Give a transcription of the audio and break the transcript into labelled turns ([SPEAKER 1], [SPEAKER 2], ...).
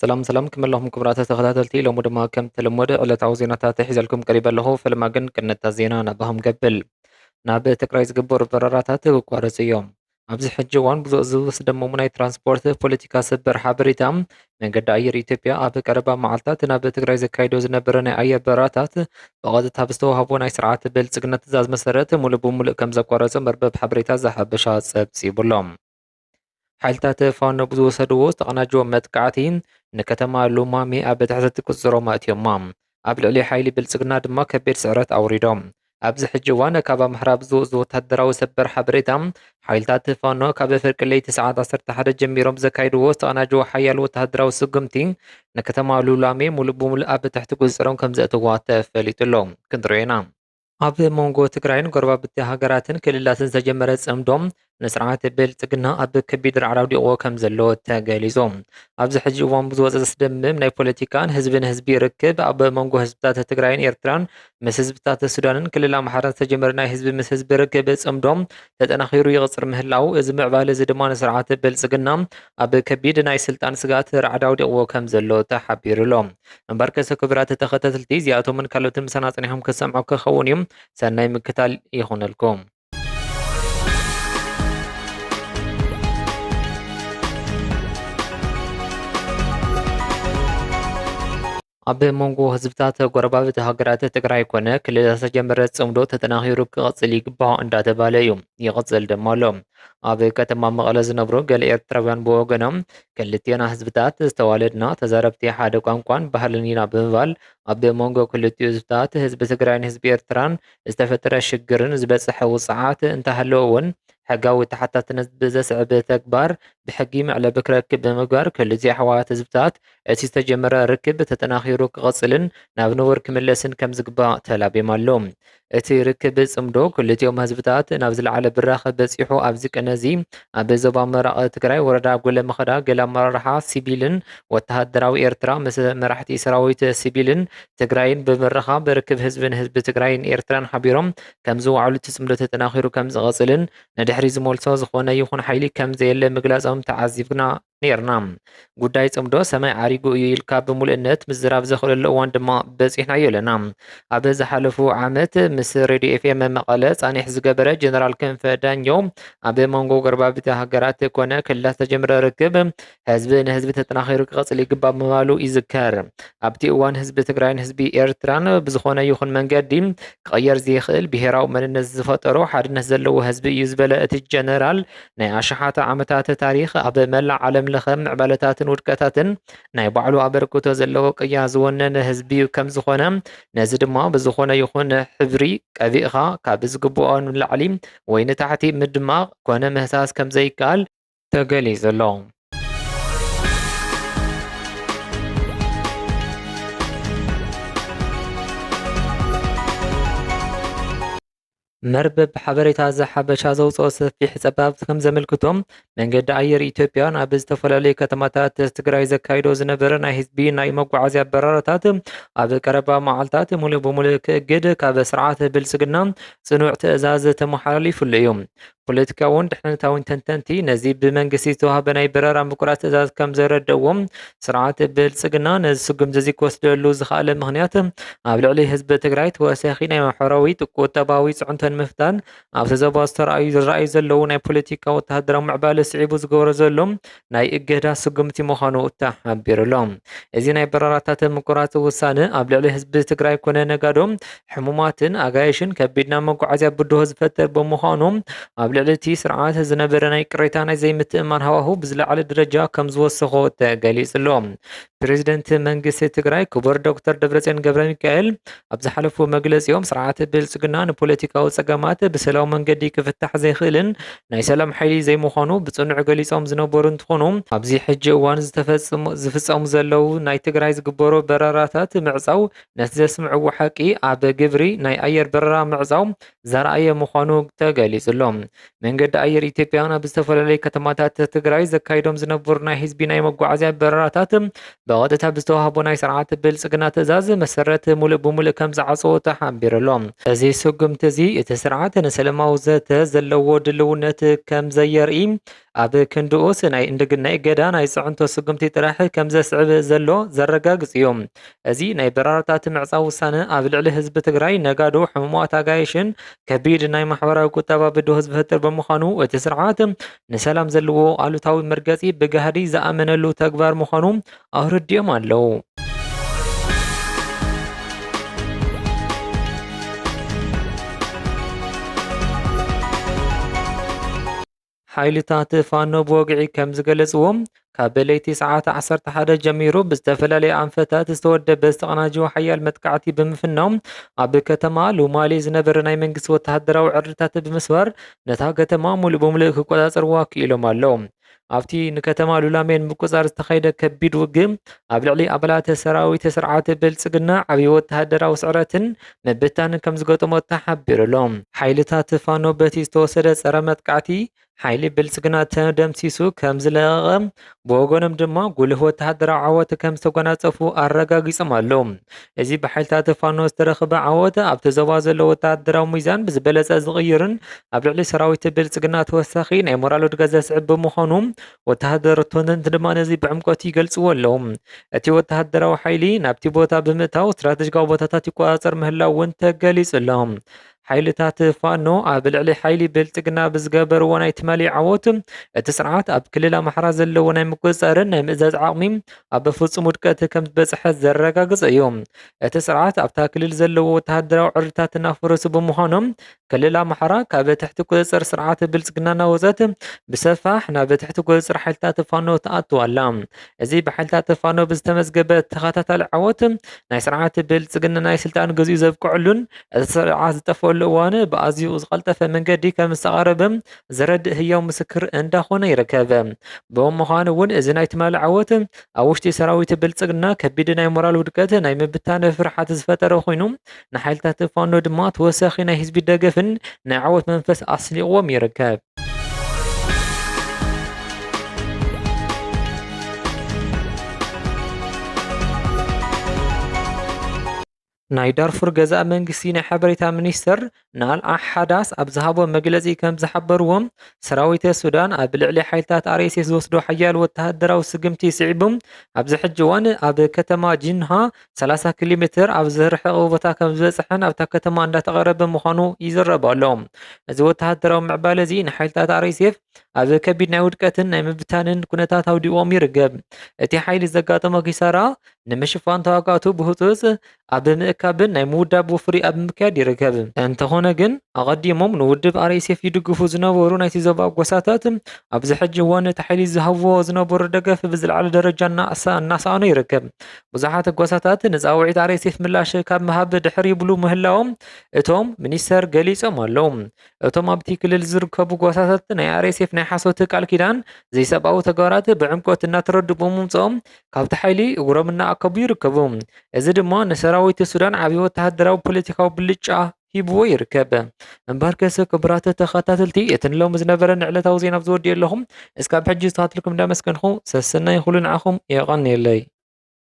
[SPEAKER 1] ሰላም ክመላኹም ክቡራት ተኸታተልቲ ሎሚ ድማ ከም ተለመደ ዕለታዊ ዜናታት ሒዘልኩም ቀሪበ ኣለኹ። ፈለማ ግን ቅንታ ዜና ናባኹም ገብል ናብ ትግራይ ዝግበሩ በረራታት ክቋረፁ እዮም። ኣብዚ ሕጂ እዋን ብዙሕ ዝወስደመሙ ናይ ትራንስፖርት ፖለቲካ ሰበር ሓበሬታ መንገዲ ኣየር ኢትዮጵያ ኣብ ቀረባ መዓልትታት ናብ ትግራይ ዘካይዶ ዝነበረ ናይ ኣየር በረራታት ብቐጥታ ብዝተዋህቦ ናይ ስርዓት ብልፅግና ትእዛዝ መሰረት ሙሉእ ብሙሉእ ከም ዘቋረፀ መርበብ ሓበሬታ ዘሓበሻ ፀብፂቡሎም። ሓይልታት ፋኖ ብዝወሰድዎ ዝተቐናጀወ መጥቃዕቲ ንከተማ ሉማሜ ኣብ ትሕቲ ቁፅሮም ኣእትዮማ ኣብ ልዕሊ ሓይሊ ብልፅግና ድማ ከቢድ ስዕረት ኣውሪዶም። ኣብዚ ሕጂ እዋን ካብ ምሕራብ ዝወፁ ወታደራዊ ሰበር ሓበሬታ ሓይልታት ፋኖ ካብ ፍርቂ ለይቲ ሰዓት 11 ጀሚሮም ዘካይድዎ ዝተቐናጀወ ሓያል ወታደራዊ ስጉምቲ ንከተማ ሉላሜ ሙሉእ ብሙሉእ ኣብ ትሕቲ ቁፅሮም ከም ዘእትዋ ተፈሊጡሎ ክንሪኦ ኢና። ኣብ መንጎ ትግራይን ጎረባብቲ ሃገራትን ክልላትን ዝተጀመረ ጽምዶም ንስርዓት ብልጽግና ኣብ ከቢድ ራዕዲ ኣውዲቕዎ ከም ዘሎ ተገሊጾም። ኣብዚ ሕጂ እዋን ብዝወፀ ዘስደምም ናይ ፖለቲካን ህዝብን ህዝቢ ርክብ ኣብ መንጎ ህዝብታት ትግራይን ኤርትራን ምስ ህዝብታት ሱዳንን ክልል ኣምሓራን ዝተጀመረ ናይ ህዝቢ ምስ ህዝቢ ርክብ ጽምዶም ተጠናኺሩ ይቕፅር ምህላው እዚ ምዕባለ እዚ ድማ ንስርዓት ብልጽግና ኣብ ከቢድ ናይ ስልጣን ስጋት ራዕዲ ኣውዲቕዎ ከም ዘሎ ተሓቢሩሎም። እምበር ከሰ ክቡራት ተኸታተልቲ እዚኣቶምን ካልኦትን ምሳና ፀኒሖም ክሰምዑ ክኸውን እዩ። ሰናይ ምክታል ይኹነልኩም። ኣብ መንጎ ህዝብታት ጎረባብቲ ሃገራት ትግራይ ኮነ ክልላት ዝተጀመረ ጽምዶ ተጠናኺሩ ክቕፅል ይግባእ እንዳተባለ እዩ ይቕፅል ድማ ኣሎ። ኣብ ከተማ መቐለ ዝነብሩ ገለ ኤርትራውያን ብወገኖም ክልቴና ህዝብታት ዝተዋለድና ተዛረብቲ ሓደ ቋንቋን ባህልን ኢና ብምባል ኣብ መንጎ ክልቲኡ ህዝብታት ህዝቢ ትግራይን ህዝቢ ኤርትራን ዝተፈጠረ ሽግርን ዝበፅሐ ውፅዓት እንተሃለወ እውን ሕጋዊ ተሓታትነት ብዘስዕብ ተግባር ብሕጊ መዕለቢ ክረክብ ብምግባር ክልቲኡ ኣሕዋት ህዝብታት እቲ ዝተጀመረ ርክብ ተጠናኺሩ ክቕፅልን ናብ ነበሩ ክምለስን ከም ዝግባእ ተላቢም ኣሎ። እቲ ርክብ ጽምዶ ክልቲኦም ህዝብታት ናብ ዝለዓለ ብራኸ በፂሑ ኣብዚ ቅነ እዚ ኣብ ዞባ ምብራቕ ትግራይ ወረዳ ጎለ መኸዳ ገለ ኣመራርሓ ሲቪልን ወተሃደራዊ ኤርትራ ምስ መራሕቲ ሰራዊት ሲቪልን ትግራይን ብምርኻብ ርክብ ህዝብን ህዝቢ ትግራይን ኤርትራን ሓቢሮም ከም ዝወዓሉ እቲ ጽምዶ ተጠናኺሩ ከም ዝቐፅልን ንድሕሪ ዝመልሶ ዝኾነ ይኹን ሓይሊ ከም ዘየለ ምግላፆም ተዓዚብና ነርና። ጉዳይ ጽምዶ ሰማይ ዓሪጉ እዩ ኢልካ ብምሉእነት ምዝራብ ዘኽእለሉ እዋን ድማ በፂሕናዮ ኣለና። ኣብ ዝሓለፉ ዓመት ምስ ሬድዮ ኤፍኤም መቐለ ፃኒሕ ዝገበረ ጀነራል ክንፈ ዳኘው ኣብ መንጎ ጎረባብቲ ሃገራት ኮነ ክልላት ዝተጀመረ ርክብ ህዝቢ ንህዝቢ ተጠናኺሩ ክቐፅል ይግባእ ምባሉ ይዝከር። ኣብቲ እዋን ህዝቢ ትግራይን ህዝቢ ኤርትራን ብዝኾነ ይኹን መንገዲ ክቕየር ዘይኽእል ብሄራዊ መንነት ዝፈጠሮ ሓድነት ዘለዎ ህዝቢ እዩ ዝበለ እቲ ጀነራል ናይ ኣሽሓተ ዓመታት ታሪክ ኣብ መላእ ዓለም ለኸ ምዕባለታትን ውድቀታትን ናይ ባዕሉ ኣበርክቶ ዘለዎ ቅያ ዝወነነ ህዝቢ ከም ዝኾነ ነዚ ድማ ብዝኾነ ይኹን ሕብሪ ቀቢእኻ ካብ ዝግብኦ ንላዕሊ ወይ ንታሕቲ ምድማቕ ኮነ ምህሳስ ከም ዘይከኣል ተገሊጹ ኣሎ። መርበብ ሓበሬታ ዘሓበሻ ዘውፅኦ ሰፊሕ ፀብፃብ ከም ዘመልክቶም መንገዲ ኣየር ኢትዮጵያ ናብ ዝተፈላለዩ ከተማታት ትግራይ ዘካይዶ ዝነበረ ናይ ህዝቢ ናይ መጓዓዝያ በረራታት ኣብ ቀረባ መዓልትታት ሙሉእ ብሙሉእ ክእግድ ካብ ስርዓት ብልፅግና ፅኑዕ ትእዛዝ ተመሓላሊፉሉ እዩ። ፖለቲካውን ድሕነታውን ተንተንቲ ነዚ ብመንግስቲ ዝተዋህበ ናይ በረራ ምቁራፅ ትእዛዝ ከም ዘረድእዎም ስርዓት ብልፅግና ነዚ ስጉምቲ እዚ ክወስደሉ ዝኽኣለ ምክንያት ኣብ ልዕሊ ህዝቢ ትግራይ ተወሳኺ ናይ ማሕበራዊ ቁጠባዊ ፅዕንቶ ንምፍታን ኣብቲ ዞባ ዝረኣዩ ዘለዉ ናይ ፖለቲካ ወተሃደራዊ ምዕባለ ስዒቡ ዝገበሮ ዘሎ ናይ እገዳ ስጉምቲ ምዃኑ ተሓቢሩሎም። እዚ ናይ በረራታት ምቁራፅ ውሳነ ኣብ ልዕሊ ህዝቢ ትግራይ ኮነ ነጋዶም ሕሙማትን ኣጋይሽን ከቢድና መጓዓዝያ ብድሆ ዝፈጥር ብምዃኑ ኣብ ልዕሊ እቲ ስርዓት ዝነበረ ናይ ቅሬታ ናይ ዘይምትእማን ሃዋህው ብዝለዓለ ደረጃ ከም ዝወሰኾ ተገሊጹ ኣሎ። ፕሬዚደንት መንግስቲ ትግራይ ክቡር ዶክተር ደብረጽዮን ገብረ ሚካኤል ኣብ ዝሓለፉ መግለፂኦም ስርዓት ብልፅግና ንፖለቲካዊ ፀገማት ብሰላማዊ መንገዲ ክፍታሕ ዘይኽእልን ናይ ሰላም ሓይሊ ዘይምዃኑ ብጽኑዕ ገሊፆም ዝነበሩ እንትኾኑ ኣብዚ ሕጂ እዋን ዝፍፀሙ ዘለው ናይ ትግራይ ዝግበሩ በረራታት ምዕፃው ነቲ ዘስምዕዎ ሓቂ ኣብ ግብሪ ናይ ኣየር በረራ ምዕፃው ዘርኣየ ምዃኑ ተገሊጹ ኣሎ። መንገዲ ኣየር ኢትዮጵያ ኣብ ዝተፈላለዩ ከተማታት ትግራይ ዘካይዶም ዝነበሩ ናይ ህዝቢ ናይ መጓዓዝያ በረራታት ብቐጥታ ብዝተዋህቦ ናይ ስርዓት ብልፅግና ትእዛዝ መሰረት ሙሉእ ብሙሉእ ከም ዝዓፀዎ ተሓቢሩ ኣሎ። እዚ ስጉምቲ እዚ እቲ ስርዓት ንሰላማዊ ዘተ ዘለዎ ድልውነት ከም ዘየርኢ ኣብ ክንድኡስ ናይ እንደግናይ ገዳ ናይ ጽዕንቶ ስጉምቲ ጥራሕ ከም ዘስዕብ ዘሎ ዘረጋግጽ እዮም። እዚ ናይ በራርታት ምዕጻው ውሳነ ኣብ ልዕሊ ህዝቢ ትግራይ ነጋዶ ሕሙማት ኣጋይሽን ከቢድ ናይ ማሕበራዊ ቁጠባ ብድሆ ዝፈጥር ብምዃኑ እቲ ስርዓት ንሰላም ዘለዎ ኣሉታዊ መርገጺ ብጋህዲ ዝኣመነሉ ተግባር ምዃኑ ኣውርድዮም ኣለዉ። ሓይልታት ፋኖ ብወግዒ ከም ዝገለጽዎም ካብ በለይቲ ሰዓት 11 ጀሚሩ ብዝተፈላለየ ኣንፈታት ዝተወደበ ዝተቐናጀወ ሓያል መጥቃዕቲ ብምፍናው ኣብ ከተማ ሉማሌ ዝነበረ ናይ መንግስቲ ወተሃደራዊ ዕርድታት ብምስባር ነታ ከተማ ሙሉእ ብምሉእ ክቆጻጸርዋ ክኢሎም ኣለዎም። ኣብቲ ንከተማ ሉላሜን ምቁጻር ዝተኻየደ ከቢድ ውግእ ኣብ ልዕሊ ኣባላት ሰራዊት ስርዓት ብልጽግና ዓብዪ ወተሃደራዊ ስዕረትን ምብታንን ከም ዝገጠሞ ተሓቢሩሎም። ሓይልታት ፋኖ በቲ ዝተወሰደ ጸረ መጥቃዕቲ ሓይሊ ብልጽግና ተደምሲሱ ከም ዝለቐቐ ብወገኖም ድማ ጉልህ ወተሃደራዊ ዓወት ከም ዝተጎናጸፉ ኣረጋጊጾም ኣለዉ። እዚ ብሓይልታት ፋኖ ዝተረኸበ ዓወት ኣብቲ ዞባ ዘሎ ወተሃደራዊ ሚዛን ብዝበለጸ ዝቕይርን ኣብ ልዕሊ ሰራዊት ብልጽግና ተወሳኺ ናይ ሞራል ውድቀት ዘስዕብ ብምዃኑ ወተሃደረቶንን ድማ ነዚ ብዕምቆት ይገልጽዎ ኣለዉ። እቲ ወተሃደራዊ ሓይሊ ናብቲ ቦታ ብምእታው ስትራቴጂካዊ ቦታታት ይቆጻጸር ምህላው እውን ተገሊጹ ኣሎም። ሓይልታት ፋኖ ኣብ ልዕሊ ሓይሊ ብልጽግና ብዝገበርዎ ናይ ትማሊ ዓወት እቲ ስርዓት ኣብ ክልል ኣምሓራ ዘለዎ ናይ ምቁፅጻርን ናይ ምእዛዝ ዓቕሚ ኣብ ፍጹም ውድቀት ከም ዝበጽሐ ዘረጋግጽ እዮም። እቲ ስርዓት ኣብታ ክልል ዘለዎ ወተሃደራዊ ዕርድታት እናፈረሱ ብምዃኖም ክልል ኣምሓራ ካብ ትሕቲ ቁፅጽር ስርዓት ብልጽግና እናወፀት ብሰፋሕ ናብ ትሕቲ ቁፅጽር ሓይልታት ፋኖ ተኣቱ ኣላ። እዚ ብሓይልታት ፋኖ ብዝተመዝገበ ተኸታታሊ ዓወት ናይ ስርዓት ብልጽግና ናይ ስልጣን ገዚኡ ዘብቅዐሉን እቲ ስርዓት ዝጠፍአሉ እዋን ብኣዝዩ ዝቐልጠፈ መንገዲ ከም ዝተቓረበ ዘረድእ ህያው ምስክር እንዳኾነ ይርከብ። ብምዃኑ እውን እዚ ናይ ትማሊ ዓወት ኣብ ውሽጢ ሰራዊት ብልጽግና ከቢድ ናይ ሞራል ውድቀት ናይ ምብታን ፍርሓት ዝፈጠረ ኮይኑ ንሓይልታት ፋኖ ድማ ተወሳኺ ናይ ህዝቢ ደገፍን ናይ ዓወት መንፈስ ኣስኒቕዎም ይርከብ። ናይ ዳርፉር ገዛእ መንግስቲ ናይ ሓበሬታ ሚኒስተር ንኣልሓዳስ ኣብ ዝሃቦ መግለጺ ከም ዝሓበርዎም ሰራዊት ሱዳን ኣብ ልዕሊ ሓይልታት RSF ዝወስዶ ሓያል ወተሃደራዊ ስግምቲ ስዒቡ ኣብዚ ሕጂ እዋን ኣብ ከተማ ጂንሃ 30 ኪሎ ሜትር ኣብ ዝርሕቕ ቦታ ከም ዝበፅሐን ኣብታ ከተማ እንዳተቐረበ ምዃኑ ይዝረብ ኣሎ። እዚ ወተሃደራዊ ምዕባለ እዚ ንሓይልታት RSF ኣብ ከቢድ ናይ ውድቀትን ናይ ምብታንን ኩነታት ኣውዲቖም ይርከብ። እቲ ሓይሊ ዘጋጠሞ ኪሳራ ንምሽፋን ተዋጋእቱ ብህፁፅ ኣብ ምእካብን ናይ ምውዳብ ወፍሪ ኣብ ምክያድ ይርከብ። እንተኾነ ግን ኣቐዲሞም ንውድብ RSF ይድግፉ ዝነበሩ ናይቲ ዞባ ጎሳታት ኣብዚ ሕጂ እዋን እቲ ሓይሊ ዝሃብዎ ዝነበሩ ደገፍ ብዝለዓለ ደረጃ እናሳኣኖ ይርከብ። ብዙሓት ጎሳታት ንፃውዒት RSF ምላሽ ካብ ምሃብ ድሕር ይብሉ ምህላዎም እቶም ሚኒስተር ገሊፆም ኣለዉ። እቶም ኣብቲ ክልል ዝርከቡ ጎሳታት ናይ RSF ናይ ሓሶት ቃል ኪዳን ዘይሰብኣዊ ተግባራት ብዕምቆት እናተረዱ ብምምፅኦም ካብቲ ሓይሊ እግሮም እናኣከቡ ይርከቡ። እዚ ድማ ንሰራዊት ሱዳን ዓብዪ ወተሃደራዊ ፖለቲካዊ ብልጫ ሂብዎ ይርከብ። እምበር ከስ ክቡራት ተኸታተልቲ እቲ ንሎሚ ዝነበረ ዕለታዊ ዜና ዝወዲኡ ኣለኹም። እስካብ ሕጂ ዝተኸታተልኩም እንዳመስገንኹ ሰሰናይ ኩሉ ንዓኹም ይቐኒየለይ።